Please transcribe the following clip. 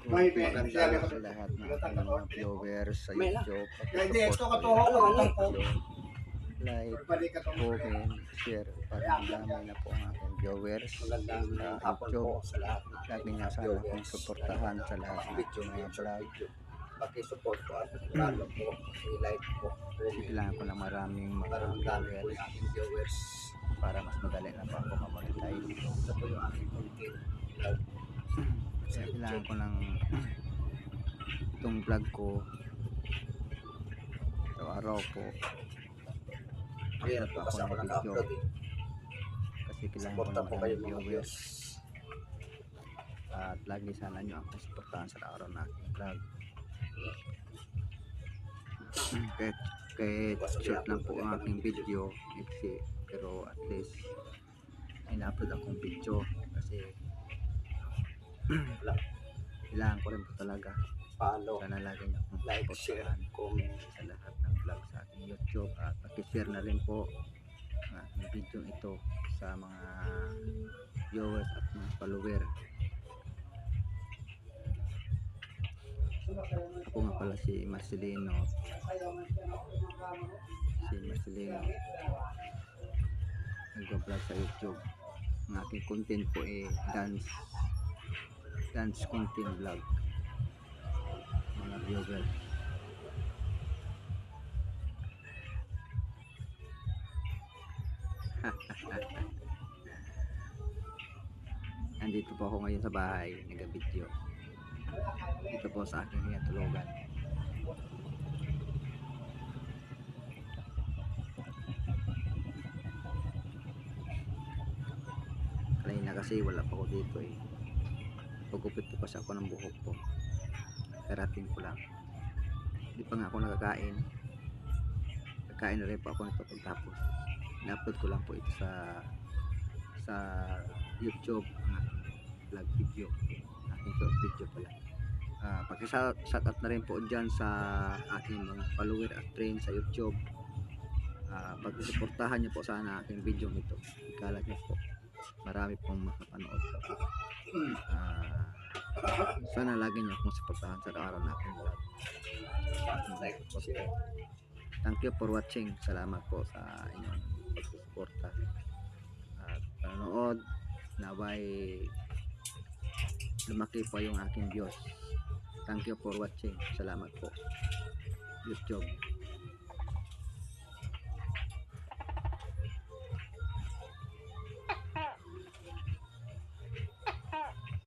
Maganda sa lahat ng mga viewers sa YouTube. Pag-support ko like, comment, share para madami na po ang aking viewers sa YouTube. Lagi niya sana akong suportahan sa lahat ng aking mga vlog. Paki-support ko at follow po, i-like po, Kailangan ko ng maraming mga viewers para mas madali na po ako ma-monetize. Ito po yung aking content vlog. Kaya kailangan ko ng itong vlog ko araw-araw po Ayan po kasi ako nag-upload kasi kailangan ko ng maraming viewers at lagi sana nyo akong supportahan sa araw na aking vlog. Kahit short lang po ang aking video pero at least ina-upload akong video kasi kailangan ko rin po talaga. Follow, sana lagi nyo akong like, share, comment sa lahat ng vlog sa aking YouTube at pag-share na rin po ang aking video ito sa mga viewers at mga follower. Ako nga pala si Marcelino nag-vlog sa YouTube. Ang aking content po ay dance content vlog mga viewers. Nandito po ako ngayon sa bahay, nag-video dito po sa aking tulugan. Kanina kasi wala pa ako dito pagupit po kasi ako ng buhok ko, karating ko lang, hindi pa nga ako kakain na rin po ako nito pagtapos na-upload ko lang po ito sa YouTube ang aking vlog video, aking short video pala. Paki-shoutout na rin po dyan sa aking mga follower at friends sa YouTube. Pag-suportahan nyo po sana aking video ito, ikalat nyo po, marami pong makapanood. Sana lagi nyo akong suportahan sa araw na aking vlog. Thank you for watching. Salamat po sa inyong pagsusuporta at panonood. Naway lumaki po yung aking views. Thank you for watching. Salamat po YouTube.